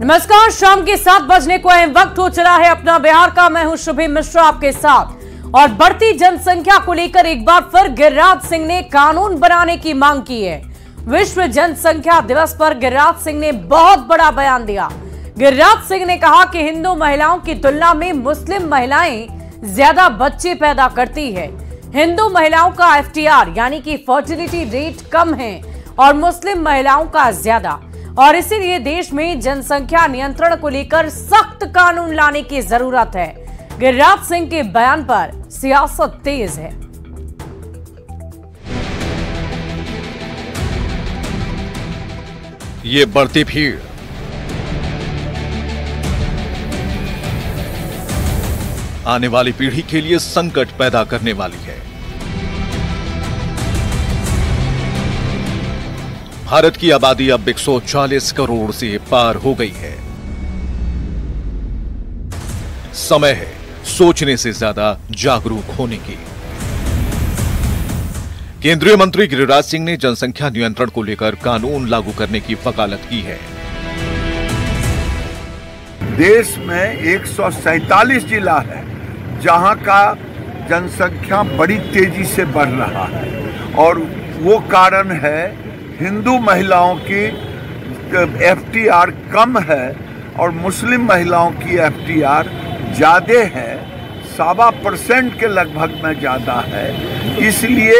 नमस्कार, शाम के 7 बजने को वक्त हो चला है अपना बिहार का। मैं हूं शुभी मिश्रा आपके साथ। और बढ़ती जनसंख्या को लेकर एक बार फिर गिरिराज सिंह ने कानून बनाने की मांग की है। विश्व जनसंख्या दिवस पर गिरिराज सिंह ने बहुत बड़ा बयान दिया। गिरिराज सिंह ने कहा कि हिंदू महिलाओं की तुलना में मुस्लिम महिलाएं ज्यादा बच्चे पैदा करती है। हिंदू महिलाओं का FTR यानी कि फर्टिलिटी रेट कम है और मुस्लिम महिलाओं का ज्यादा, और इसीलिए देश में जनसंख्या नियंत्रण को लेकर सख्त कानून लाने की जरूरत है। गिरिराज सिंह के बयान पर सियासत तेज है। ये बढ़ती भीड़ आने वाली पीढ़ी के लिए संकट पैदा करने वाली है। भारत की आबादी अब 140 करोड़ से पार हो गई है। समय है सोचने से ज्यादा जागरूक होने की। केंद्रीय मंत्री गिरिराज सिंह ने जनसंख्या नियंत्रण को लेकर कानून लागू करने की वकालत की है। देश में 147 जिला है जहां का जनसंख्या बड़ी तेजी से बढ़ रहा है, और वो कारण है हिंदू महिलाओं की FTR कम है और मुस्लिम महिलाओं की FTR ज़्यादा है, 7.25% के लगभग में ज़्यादा है। इसलिए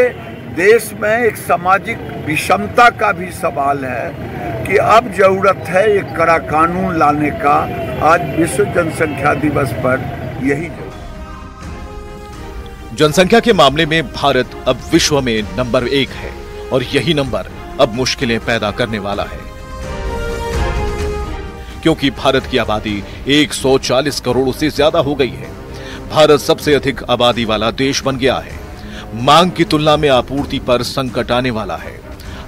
देश में एक सामाजिक विषमता का भी सवाल है कि अब जरूरत है एक कड़ा कानून लाने का। आज विश्व जनसंख्या दिवस पर यही जरूरत। जनसंख्या के मामले में भारत अब विश्व में नंबर 1 है और यही नंबर अब मुश्किलें पैदा करने वाला है, क्योंकि भारत की आबादी 140 करोड़ से ज्यादा हो गई है। भारत सबसे अधिक आबादी वाला देश बन गया है। मांग की तुलना में आपूर्ति पर संकट आने वाला है।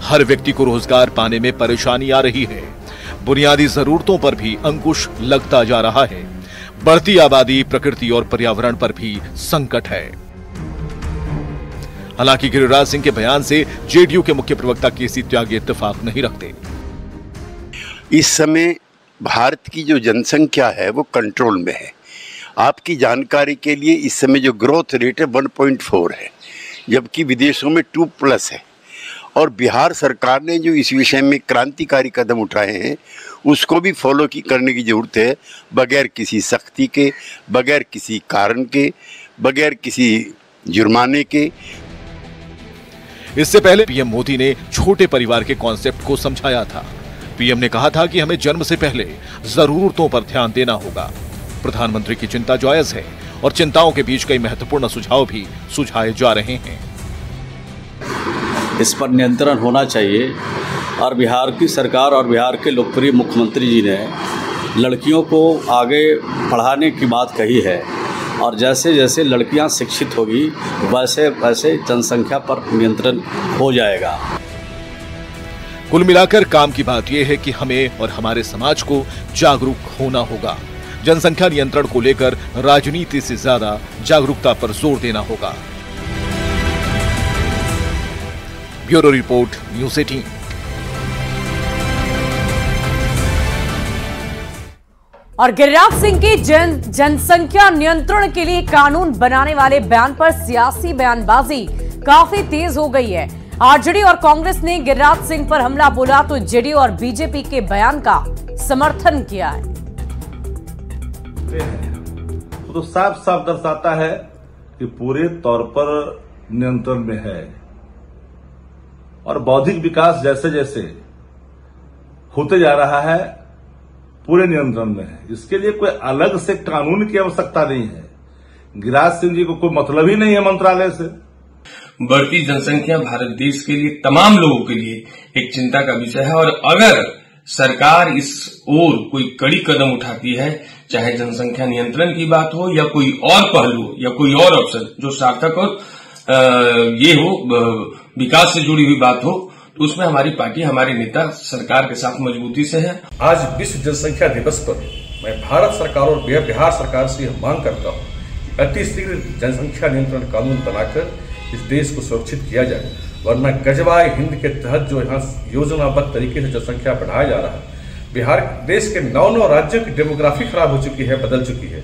हर व्यक्ति को रोजगार पाने में परेशानी आ रही है। बुनियादी जरूरतों पर भी अंकुश लगता जा रहा है। बढ़ती आबादी, प्रकृति और पर्यावरण पर भी संकट है। हालांकि गिरिराज सिंह के बयान से जेडीयू के मुख्य प्रवक्ता केसी त्यागी इत्तेफाक नहीं रखते। इस समय भारत की जो जनसंख्या है वो कंट्रोल में है। आपकी जानकारी के लिए इस समय जो ग्रोथ रेट है 1.4 है, जबकि विदेशों में 2+ है। और बिहार सरकार ने जो इस विषय में क्रांतिकारी कदम उठाए हैं उसको भी फॉलो करने की जरूरत है, बगैर किसी सख्ती के, बगैर किसी कारण के, बगैर किसी जुर्माने के। इससे पहले पीएम मोदी ने छोटे परिवार के कॉन्सेप्ट को समझाया था। पीएम ने कहा था कि हमें जन्म से पहले जरूरतों पर ध्यान देना होगा। प्रधानमंत्री की चिंता जायज है और चिंताओं के बीच कई महत्वपूर्ण सुझाव भी सुझाए जा रहे हैं। इस पर नियंत्रण होना चाहिए, और बिहार की सरकार और बिहार के लोकप्रिय मुख्यमंत्री जी ने लड़कियों को आगे पढ़ाने की बात कही है, और जैसे जैसे लड़कियां शिक्षित होगी वैसे वैसे जनसंख्या पर नियंत्रण हो जाएगा। कुल मिलाकर काम की बात यह है कि हमें और हमारे समाज को जागरूक होना होगा। जनसंख्या नियंत्रण को लेकर राजनीति से ज्यादा जागरूकता पर जोर देना होगा। Bureau report, news 18। और गिरिराज सिंह की जनसंख्या नियंत्रण के लिए कानून बनाने वाले बयान पर सियासी बयानबाजी काफी तेज हो गई है। आरजेडी और कांग्रेस ने गिरिराज सिंह पर हमला बोला तो जेडीयू और बीजेपी के बयान का समर्थन किया है। तो साफ साफ दर्शाता है कि पूरे तौर पर नियंत्रण में है, और बौद्धिक विकास जैसे जैसे होते जा रहा है पूरे नियंत्रण में है। इसके लिए कोई अलग से कानून की आवश्यकता नहीं है। गिरिराज सिंह जी को कोई मतलब ही नहीं है मंत्रालय से। बढ़ती जनसंख्या भारत देश के लिए, तमाम लोगों के लिए एक चिंता का विषय है, और अगर सरकार इस ओर कोई कड़ी कदम उठाती है, चाहे जनसंख्या नियंत्रण की बात हो या कोई और पहलू या कोई और ऑप्शन जो सार्थक और ये हो, विकास से जुड़ी हुई बात हो, तो उसमें हमारी पार्टी, हमारे नेता सरकार के साथ मजबूती से है। आज विश्व जनसंख्या दिवस पर मैं भारत सरकार और बिहार सरकार से यह मांग करता हूं कि अतिशीघ्र जनसंख्या नियंत्रण कानून बनाकर इस देश को सुरक्षित किया जाए, वरना गजवाए हिंद के तहत जो यहाँ योजनाबद्ध तरीके से जनसंख्या बढ़ाया जा रहा है बिहार देश के 9 राज्यों की डेमोग्राफी खराब हो चुकी है, बदल चुकी है।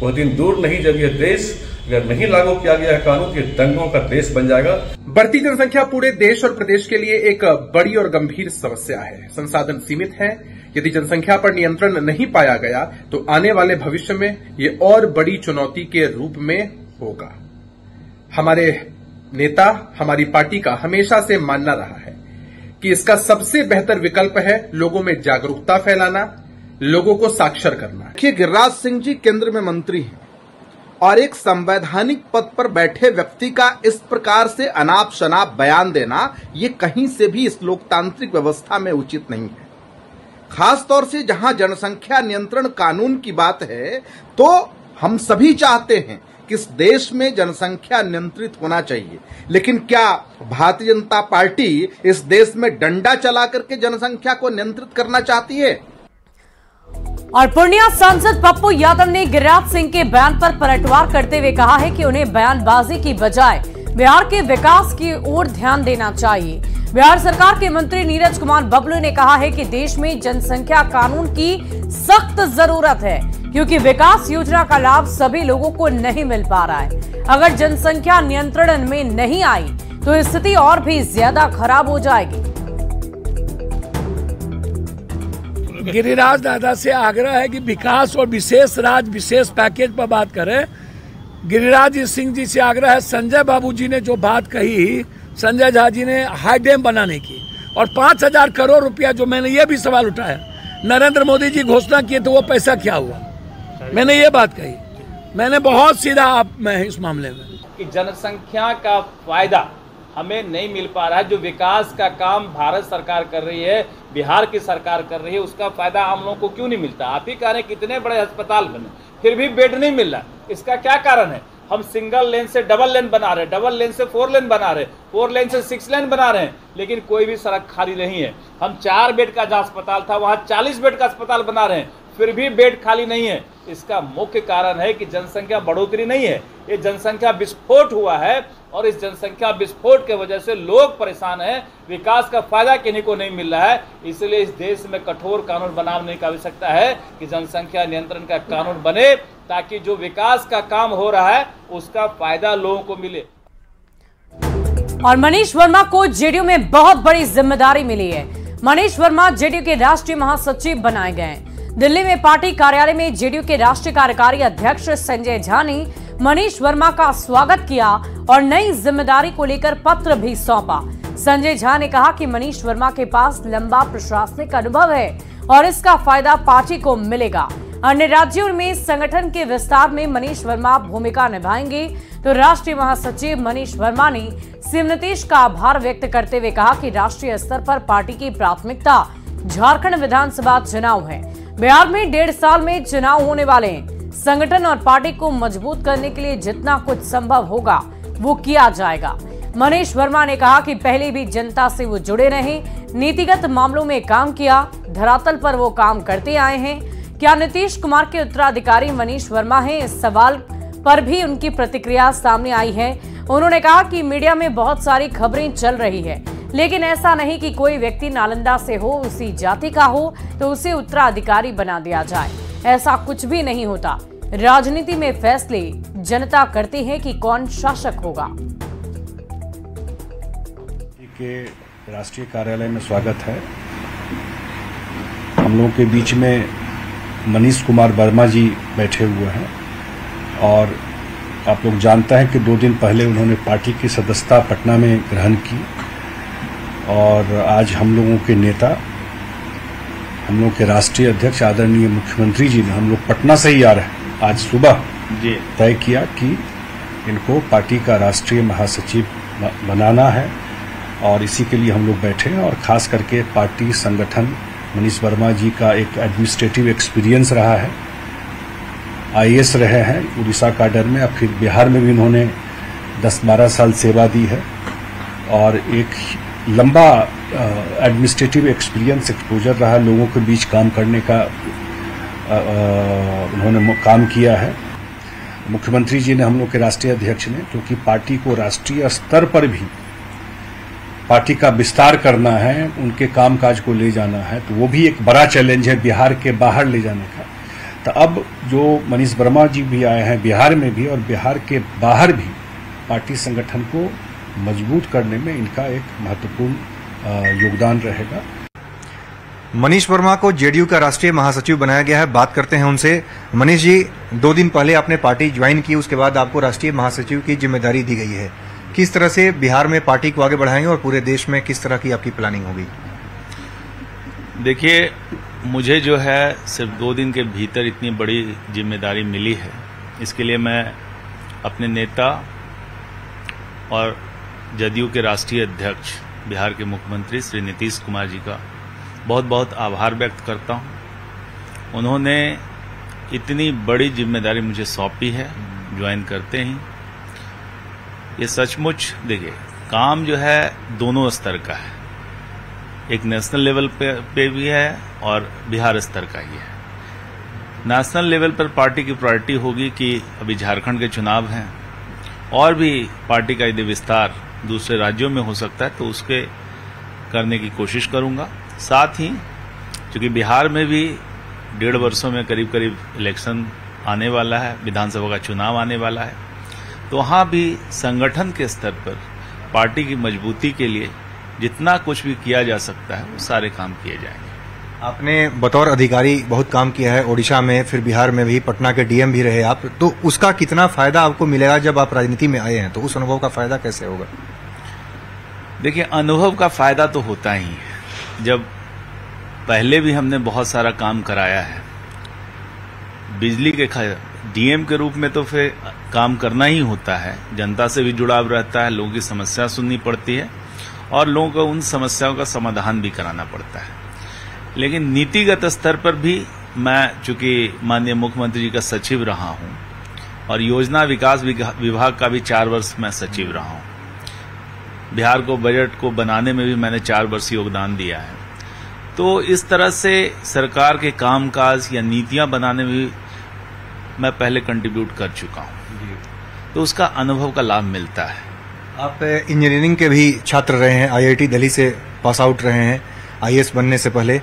वह दिन दूर नहीं जब यह देश अगर नहीं लागू किया गया है कानून, तो दंगों का देश बन जाएगा। बढ़ती जनसंख्या पूरे देश और प्रदेश के लिए एक बड़ी और गंभीर समस्या है। संसाधन सीमित है। यदि जनसंख्या पर नियंत्रण नहीं पाया गया तो आने वाले भविष्य में ये और बड़ी चुनौती के रूप में होगा। हमारे नेता, हमारी पार्टी का हमेशा से मानना रहा है कि इसका सबसे बेहतर विकल्प है लोगों में जागरूकता फैलाना, लोगों को साक्षर करना। देखिए, गिरिराज सिंह जी केंद्र में मंत्री हैं और एक संवैधानिक पद पर बैठे व्यक्ति का इस प्रकार से अनाप शनाप बयान देना, ये कहीं से भी इस लोकतांत्रिक व्यवस्था में उचित नहीं है। खास तौर से जहां जनसंख्या नियंत्रण कानून की बात है, तो हम सभी चाहते हैं कि इस देश में जनसंख्या नियंत्रित होना चाहिए, लेकिन क्या भारतीय जनता पार्टी इस देश में डंडा चला करके जनसंख्या को नियंत्रित करना चाहती है? और पूर्णिया सांसद पप्पू यादव ने गिरिराज सिंह के बयान पर पलटवार करते हुए कहा है कि उन्हें बयानबाजी की बजाय बिहार के विकास की ओर ध्यान देना चाहिए। बिहार सरकार के मंत्री नीरज कुमार बबलू ने कहा है कि देश में जनसंख्या कानून की सख्त जरूरत है, क्योंकि विकास योजना का लाभ सभी लोगों को नहीं मिल पा रहा है। अगर जनसंख्या नियंत्रण में नहीं आई तो स्थिति और भी ज्यादा खराब हो जाएगी। गिरिराज दादा से आग्रह है कि विकास और विशेष राज्य विशेष पैकेज पर बात करें। गिरिराज सिंह जी से आग्रह है, संजय बाबू जी ने जो बात कही, संजय झा जी ने हाई डैम बनाने की, और 5000 करोड़ रुपया, जो मैंने ये भी सवाल उठाया, नरेंद्र मोदी जी घोषणा किए तो वो पैसा क्या हुआ? मैंने ये बात कही, मैंने बहुत सीधा मैं इस मामले में कि जनसंख्या का फायदा हमें नहीं मिल पा रहा है। जो विकास का काम भारत सरकार कर रही है, बिहार की सरकार कर रही है, उसका फायदा हम लोगों को क्यों नहीं मिलता? आप ही कह रहे हैं कितने बड़े अस्पताल बने, फिर भी बेड नहीं मिल रहा। इसका क्या कारण है? हम सिंगल लेन से डबल लेन बना रहे, डबल लेन से 4 लेन बना रहे, 4 लेन से 6 लेन बना रहे हैं, लेकिन कोई भी सड़क खाली नहीं है। हम 4 बेड का जहाँ अस्पताल था वहाँ 40 बेड का अस्पताल बना रहे हैं, फिर भी बेड खाली नहीं है। इसका मुख्य कारण है कि जनसंख्या बढ़ोतरी नहीं है, ये जनसंख्या विस्फोट हुआ है, और इस जनसंख्या विस्फोट के वजह से लोग परेशान हैं। विकास का फायदा किन्हीं को नहीं मिल रहा है। इसलिए इस देश में कठोर कानून बनाने की आवश्यकता है कि जनसंख्या नियंत्रण का कानून बने, ताकि जो विकास का काम हो रहा है उसका फायदा लोगों को मिले। और मनीष वर्मा को जेडीयू में बहुत बड़ी जिम्मेदारी मिली है। मनीष वर्मा जेडीयू के राष्ट्रीय महासचिव बनाए गए हैं। दिल्ली में पार्टी कार्यालय में जेडीयू के राष्ट्रीय कार्यकारी अध्यक्ष संजय झा ने मनीष वर्मा का स्वागत किया और नई जिम्मेदारी को लेकर पत्र भी सौंपा। संजय झा ने कहा कि मनीष वर्मा के पास लंबा प्रशासनिक अनुभव है और इसका फायदा पार्टी को मिलेगा। अन्य राज्यों में संगठन के विस्तार में मनीष वर्मा भूमिका निभाएंगे। तो राष्ट्रीय महासचिव मनीष वर्मा ने सीएम नीतीश का आभार व्यक्त करते हुए कहा कि राष्ट्रीय स्तर पर पार्टी की प्राथमिकता झारखंड विधानसभा चुनाव है। बिहार में 1.5 साल में चुनाव होने वाले हैं। संगठन और पार्टी को मजबूत करने के लिए जितना कुछ संभव होगा वो किया जाएगा। मनीष वर्मा ने कहा कि पहले भी जनता से वो जुड़े रहे, नीतिगत मामलों में काम किया, धरातल पर वो काम करते आए हैं। क्या नीतीश कुमार के उत्तराधिकारी मनीष वर्मा हैं? इस सवाल पर भी उनकी प्रतिक्रिया सामने आई है। उन्होंने कहा कि मीडिया में बहुत सारी खबरें चल रही है, लेकिन ऐसा नहीं कि कोई व्यक्ति नालंदा से हो, उसी जाति का हो तो उसे उत्तराधिकारी बना दिया जाए। ऐसा कुछ भी नहीं होता। राजनीति में फैसले जनता करती है कि कौन शासक होगा। के राष्ट्रीय कार्यालय में स्वागत है। हम लोगों के बीच में मनीष कुमार वर्मा जी बैठे हुए हैं और आप लोग जानते हैं कि 2 दिन पहले उन्होंने पार्टी की सदस्यता पटना में ग्रहण की और आज हम लोगों के नेता, हम लोग के राष्ट्रीय अध्यक्ष आदरणीय मुख्यमंत्री जी ने, हम लोग पटना से ही आ रहे हैं, आज सुबह तय किया कि इनको पार्टी का राष्ट्रीय महासचिव बनाना है और इसी के लिए हम लोग बैठे हैं। और खास करके पार्टी संगठन, मनीष वर्मा जी का एक एडमिनिस्ट्रेटिव एक्सपीरियंस रहा है, आईएएस रहे हैं उड़ीसा काडर में, और फिर बिहार में भी उन्होंने 10-12 साल सेवा दी है और एक लंबा एडमिनिस्ट्रेटिव एक्सपीरियंस एक्सपोजर रहा, लोगों के बीच काम करने का उन्होंने काम किया है। मुख्यमंत्री जी ने, हम लोग के राष्ट्रीय अध्यक्ष ने, क्योंकि पार्टी को राष्ट्रीय स्तर पर भी पार्टी का विस्तार करना है, उनके कामकाज को ले जाना है, तो वो भी एक बड़ा चैलेंज है बिहार के बाहर ले जाने का। तो अब जो मनीष वर्मा जी भी आए हैं बिहार में भी और बिहार के बाहर भी पार्टी संगठन को मजबूत करने में इनका एक महत्वपूर्ण योगदान रहेगा। मनीष वर्मा को जेडीयू का राष्ट्रीय महासचिव बनाया गया है। बात करते हैं उनसे। मनीष जी, 2 दिन पहले आपने पार्टी ज्वाइन की, उसके बाद आपको राष्ट्रीय महासचिव की जिम्मेदारी दी गई है। किस तरह से बिहार में पार्टी को आगे बढ़ाएंगे और पूरे देश में किस तरह की आपकी प्लानिंग होगी? देखिए, मुझे जो है सिर्फ 2 दिन के भीतर इतनी बड़ी जिम्मेदारी मिली है, इसके लिए मैं अपने नेता और जदयू के राष्ट्रीय अध्यक्ष बिहार के मुख्यमंत्री श्री नीतीश कुमार जी का बहुत बहुत आभार व्यक्त करता हूं। उन्होंने इतनी बड़ी जिम्मेदारी मुझे सौंपी है ज्वाइन करते ही। ये सचमुच देखिए, काम जो है दोनों स्तर का है, एक नेशनल लेवल पे भी है और बिहार स्तर का ही है। नेशनल लेवल पर पार्टी की प्रायोरिटी होगी कि अभी झारखंड के चुनाव हैं और भी पार्टी का यदि विस्तार दूसरे राज्यों में हो सकता है तो उसके करने की कोशिश करूंगा। साथ ही चूंकि बिहार में भी 1.5 वर्षों में करीब करीब इलेक्शन आने वाला है, विधानसभा का चुनाव आने वाला है, तो वहां भी संगठन के स्तर पर पार्टी की मजबूती के लिए जितना कुछ भी किया जा सकता है वो सारे काम किए जाएंगे। आपने बतौर अधिकारी बहुत काम किया है ओडिशा में, फिर बिहार में भी, पटना के डीएम भी रहे आप, तो उसका कितना फायदा आपको मिलेगा जब आप राजनीति में आए हैं? तो उस अनुभव का फायदा कैसे होगा? देखिए, अनुभव का फायदा तो होता ही है। जब पहले भी हमने बहुत सारा काम कराया है, बिजली के डीएम के रूप में तो फिर काम करना ही होता है, जनता से भी जुड़ाव रहता है, लोगों की समस्या सुननी पड़ती है और लोगों को उन समस्याओं का समाधान भी कराना पड़ता है। लेकिन नीतिगत स्तर पर भी मैं चूंकि माननीय मुख्यमंत्री जी का सचिव रहा हूं और योजना विकास विभाग का भी 4 वर्ष मैं सचिव रहा हूं, बिहार को बजट को बनाने में भी मैंने 4 वर्ष योगदान दिया है, तो इस तरह से सरकार के कामकाज या नीतियां बनाने में भी मैं पहले कंट्रीब्यूट कर चुका हूं, तो उसका अनुभव का लाभ मिलता है। आप इंजीनियरिंग के भी छात्र रहे हैं, आईआईटी दिल्ली से पास आउट रहे हैं आईएएस बनने से पहले।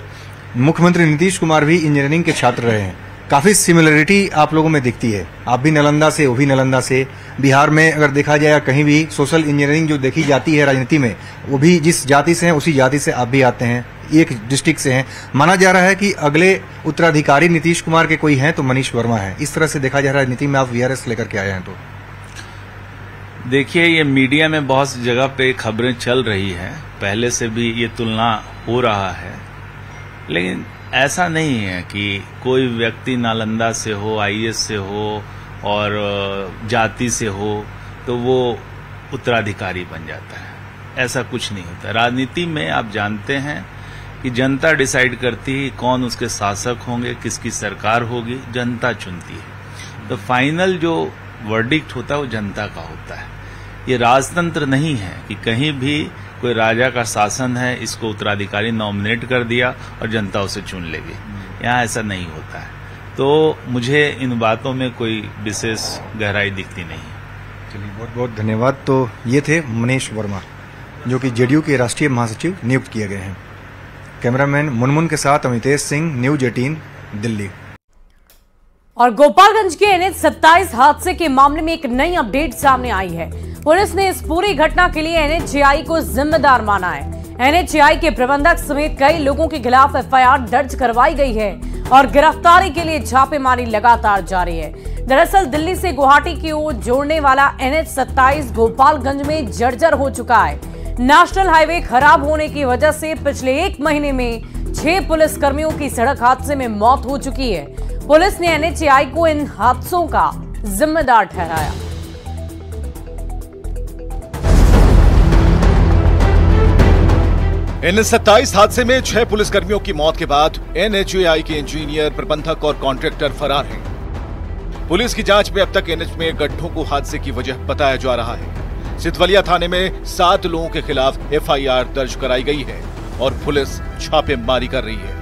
मुख्यमंत्री नीतीश कुमार भी इंजीनियरिंग के छात्र रहे हैं, काफी सिमिलरिटी आप लोगों में दिखती है। आप भी नालंदा से, वो भी नालंदा से। बिहार में अगर देखा जाए कहीं भी सोशल इंजीनियरिंग जो देखी जाती है राजनीति में, वो भी जिस जाति से हैं उसी जाति से आप भी आते हैं, एक डिस्ट्रिक्ट से हैं। माना जा रहा है कि अगले उत्तराधिकारी नीतीश कुमार के कोई हैं तो मनीष वर्मा है। इस तरह से देखा जा रहा है राजनीति में आप वीआरएस लेकर के आए हैं। तो देखिए, ये मीडिया में बहुत सी जगह पे खबरें चल रही हैं, पहले से भी ये तुलना हो रहा है, लेकिन ऐसा नहीं है कि कोई व्यक्ति नालंदा से हो, आईएएस से हो और जाति से हो तो वो उत्तराधिकारी बन जाता है। ऐसा कुछ नहीं होता। राजनीति में आप जानते हैं कि जनता डिसाइड करती है कौन उसके शासक होंगे, किसकी सरकार होगी, जनता चुनती है। तो फाइनल जो वर्डिक्ट होता है वो जनता का होता है। ये राजतंत्र नहीं है कि कहीं भी कोई राजा का शासन है, इसको उत्तराधिकारी नॉमिनेट कर दिया और जनता उसे चुन लेगी। यहाँ ऐसा नहीं होता है। तो मुझे इन बातों में कोई विशेष गहराई दिखती नहीं है। चलिए, बहुत बहुत धन्यवाद। तो ये थे मनीष वर्मा, जो कि जेडीयू के राष्ट्रीय महासचिव नियुक्त किए गए हैं। कैमरामैन मुनमुन के साथ अमितेश सिंह, न्यूज 18 दिल्ली। और गोपालगंज के NH 27 हादसे के मामले में एक नई अपडेट सामने आई है। पुलिस ने इस पूरी घटना के लिए NHAI को जिम्मेदार माना है। NHAI के प्रबंधक समेत कई लोगों के खिलाफ FIR दर्ज करवाई गई है और गिरफ्तारी के लिए छापेमारी लगातार जारी है। दरअसल दिल्ली से गुवाहाटी की ओर जोड़ने वाला NH 27 गोपालगंज में जर्जर हो चुका है। नेशनल हाईवे खराब होने की वजह से पिछले 1 महीने में 6 पुलिसकर्मियों की सड़क हादसे में मौत हो चुकी है। पुलिस ने NHAI को इन हादसों का जिम्मेदार ठहराया। NH 27 हादसे में 6 पुलिसकर्मियों की मौत के बाद NHAI के इंजीनियर, प्रबंधक और कॉन्ट्रैक्टर फरार हैं। पुलिस की जांच में अब तक NH में गड्ढों को हादसे की वजह बताया जा रहा है। सितवलिया थाने में 7 लोगों के खिलाफ FIR दर्ज कराई गई है और पुलिस छापेमारी कर रही है।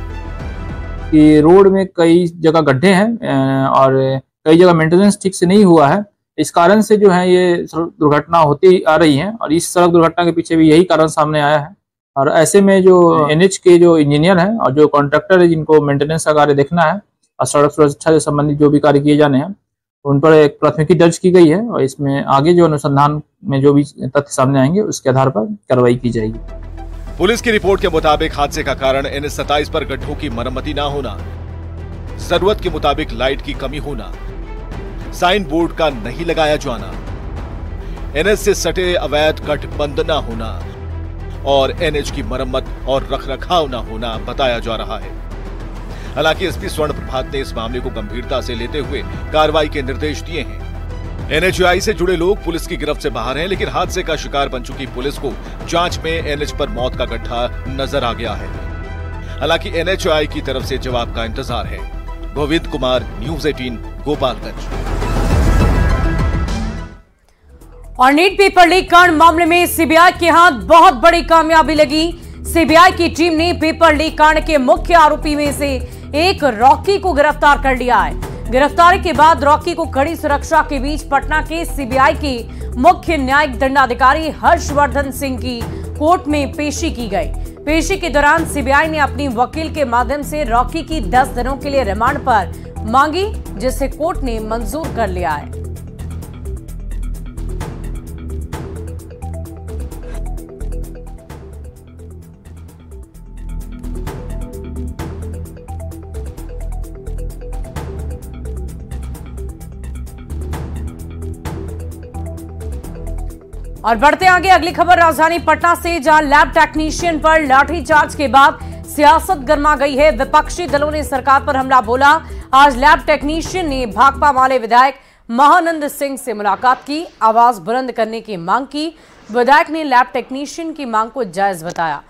कि रोड में कई जगह गड्ढे हैं और कई जगह मेंटेनेंस ठीक से नहीं हुआ है, इस कारण से जो है ये सड़क दुर्घटना होती आ रही है और इस सड़क दुर्घटना के पीछे भी यही कारण सामने आया है। और ऐसे में जो NH के जो इंजीनियर हैं और जो कॉन्ट्रैक्टर है जिनको मेंटेनेंस का कार्य देखना है और सड़क सुरक्षा से संबंधित जो भी कार्य किए जाने हैं उन पर एक प्राथमिकी दर्ज की गई है और इसमें आगे जो अनुसंधान में जो भी तथ्य सामने आएंगे उसके आधार पर कार्रवाई की जाएगी। पुलिस की रिपोर्ट के मुताबिक हादसे का कारण NH 27 पर गड्ढों की मरम्मती न होना, जरूरत के मुताबिक लाइट की कमी होना, साइन बोर्ड का नहीं लगाया जाना, NH से सटे अवैध कट बंद न होना और NH की मरम्मत और रखरखाव न होना बताया जा रहा है। हालांकि एसपी स्वर्ण प्रभात ने इस मामले को गंभीरता से लेते हुए कार्रवाई के निर्देश दिए हैं। NHAI से जुड़े लोग पुलिस की गिरफ्त से बाहर हैं, लेकिन हादसे का शिकार बन चुकी पुलिस को जांच में NH पर मौत का गड्ढा नजर आ गया है। हालांकि NHAI की तरफ से जवाब का इंतजार है। गोविंद कुमार, न्यूज़ 18, गोपालगंज। और नीट पेपर लीक कांड मामले में सीबीआई के हाथ बहुत बड़ी कामयाबी लगी। सीबीआई की टीम ने पेपर लीक कांड के मुख्य आरोपी में से एक रॉकी को गिरफ्तार कर लिया है। गिरफ्तारी के बाद रॉकी को कड़ी सुरक्षा के बीच पटना के सीबीआई के मुख्य न्यायिक दंडाधिकारी हर्षवर्धन सिंह की कोर्ट में पेशी की गई। पेशी के दौरान सीबीआई ने अपनी वकील के माध्यम से रॉकी की 10 दिनों के लिए रिमांड पर मांगी, जिसे कोर्ट ने मंजूर कर लिया है। और बढ़ते आगे अगली खबर राजधानी पटना से, जहां लैब टेक्नीशियन पर लाठीचार्ज के बाद सियासत गर्मा गई है। विपक्षी दलों ने सरकार पर हमला बोला। आज लैब टेक्नीशियन ने भाकपा माले विधायक महानंद सिंह से मुलाकात की, आवाज बुलंद करने की मांग की। विधायक ने लैब टेक्नीशियन की मांग को जायज बताया।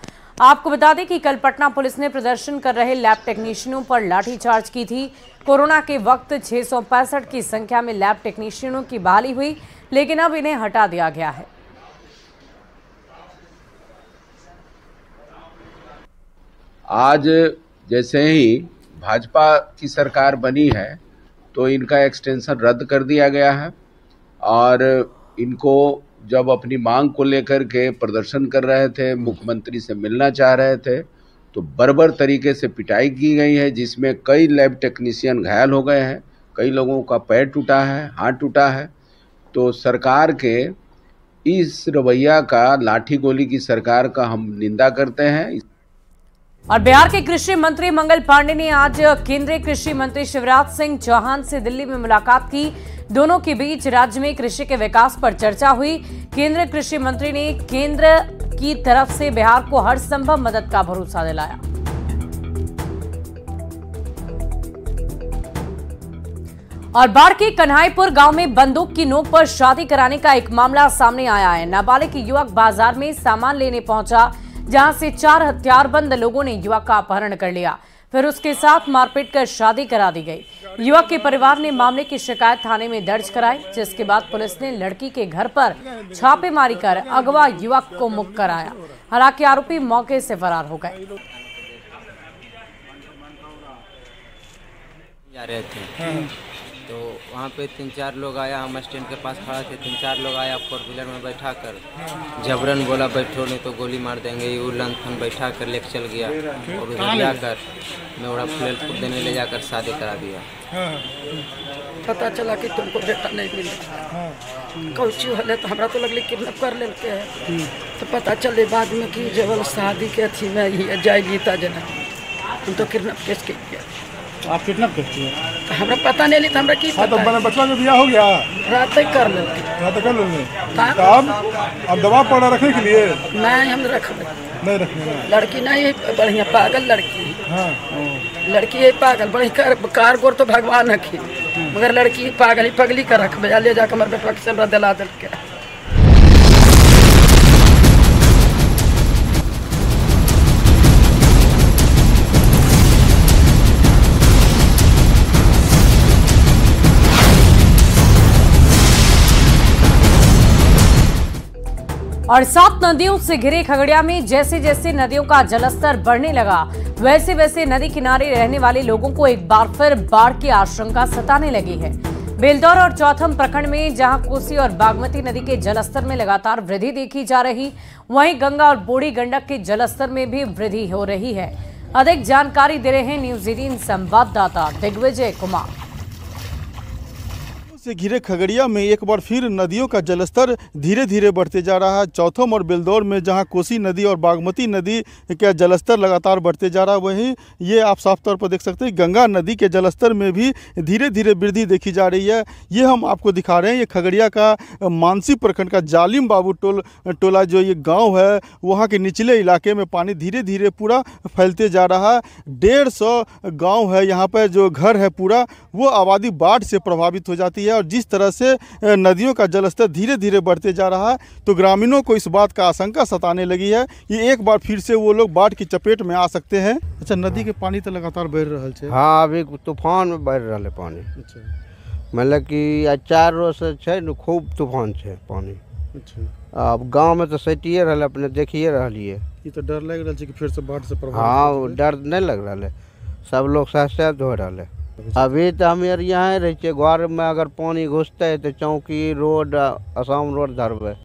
आपको बता दें कि कल पटना पुलिस ने प्रदर्शन कर रहे लैब टेक्नीशियनों पर लाठीचार्ज की थी। कोरोना के वक्त 665 की संख्या में लैब टेक्नीशियनों की बहाली हुई, लेकिन अब इन्हें हटा दिया गया है। आज जैसे ही भाजपा की सरकार बनी है तो इनका एक्सटेंशन रद्द कर दिया गया है और इनको जब अपनी मांग को लेकर के प्रदर्शन कर रहे थे, मुख्यमंत्री से मिलना चाह रहे थे, तो बर्बर तरीके से पिटाई की गई है, जिसमें कई लैब टेक्नीशियन घायल हो गए हैं, कई लोगों का पैर टूटा है, हाथ टूटा है। तो सरकार के इस रवैया का, लाठी गोली की सरकार का हम निंदा करते हैं। और बिहार के कृषि मंत्री मंगल पांडे ने आज केंद्रीय कृषि मंत्री शिवराज सिंह चौहान से दिल्ली में मुलाकात की। दोनों के बीच राज्य में कृषि के विकास पर चर्चा हुई। केंद्रीय कृषि मंत्री ने केंद्र की तरफ से बिहार को हर संभव मदद का भरोसा दिलाया। और बाढ़ के कन्हाईपुर गांव में बंदूक की नोक पर शादी कराने का एक मामला सामने आया है। नाबालिग युवक बाजार में सामान लेने पहुंचा, जहां से 4 हथियारबंद लोगों ने युवक का अपहरण कर लिया, फिर उसके साथ मारपीट कर शादी करा दी गई। युवक के परिवार ने मामले की शिकायत थाने में दर्ज कराई, जिसके बाद पुलिस ने लड़की के घर पर छापेमारी कर अगवा युवक को मुक्त कराया। हालांकि आरोपी मौके से फरार हो गए। जा रहे थे तो वहाँ पे 3-4 लोग आया, हम स्टैंड के पास खड़ा थे, 3-4 लोग आया 4 व्हीलर में बैठा कर जबरन बोला बैठो नहीं तो गोली मार देंगे। ये उल्लंघन बैठा कर लेकर चल गया और उधर जाकर नौड़ा फुलेल देने ले जाकर शादी करा दिया। पता चला कि तुमको बेटा नहीं मिला, कौची हले तो हमरा तो लगले किडनैप कर लेके है। तो पता चले बाद में कि जब शादी के अथी में ही जाय गीता जना तुम तो किडनैप केस के किया। आप कितना करती है? हमरा पता नहीं था, हमरा की पता। तो बना बचवा का ब्याह हो गया, रात तक कर लेते, रात कर लेते। अब दवा पड़ा रखने के लिए नहीं, हम रखबे नहीं रखने। लड़की नहीं बढ़िया पागल लड़की। हाँ लड़की है पागल, बड़ी कार गोर तो भगवान रखी, मगर लड़की पागल ही पगली कर रखबे। ले जाकर हमारे बेटवा के हमरा दिला दे के। और 7 नदियों से घिरे खगड़िया में जैसे जैसे नदियों का जलस्तर बढ़ने लगा, वैसे वैसे नदी किनारे रहने वाले लोगों को एक बार फिर बाढ़ की आशंका सताने लगी है। बेलदौर और चौथम प्रखंड में जहां कोसी और बागमती नदी के जलस्तर में लगातार वृद्धि देखी जा रही, वहीं गंगा और बूढ़ी गंडक के जलस्तर में भी वृद्धि हो रही है। अधिक जानकारी दे रहे हैं न्यूज 18 संवाददाता दिग्विजय कुमार। से घिरे खगड़िया में एक बार फिर नदियों का जलस्तर धीरे धीरे बढ़ते जा रहा है। चौथम और बेलदौर में जहां कोसी नदी और बागमती नदी का जलस्तर लगातार बढ़ते जा रहा है, वहीं ये आप साफ तौर पर देख सकते हैं गंगा नदी के जलस्तर में भी धीरे धीरे वृद्धि देखी जा रही है। ये हम आपको दिखा रहे हैं, ये खगड़िया का मानसी प्रखंड का जालिम बाबू टोला जो ये गाँव है, वहाँ के निचले इलाके में पानी धीरे धीरे पूरा फैलते जा रहा है। 150 गाँव है यहाँ पर, जो घर है पूरा वो आबादी बाढ़ से प्रभावित हो जाती है। और जिस तरह से नदियों का जलस्तर धीरे धीरे बढ़ते जा रहा है, तो ग्रामीणों को इस बात का आशंका सताने लगी है कि एक बार फिर से वो लोग बाढ़ की चपेट में आ सकते हैं। अच्छा, नदी के पानी तो लगातार बढ़ रहा है? हाँ, अभी तूफान में बढ़ रहा है पानी। अच्छा, मतलब कि 4 रोज से है न खूब तूफान है पानी। अच्छा, अब गांव में तो सटिए रहा, अपने देखिए रही है। ये तो डर लग रहा है कि फिर से बाढ़ से प्रभावित? हाँ, डर नहीं लग रहा है, सब लोग सहस हो रहा है। अभी तो हम यहाँ रहे घर में, अगर पानी घुसते है तो चौकी रोड, आसाम रोड धरबे।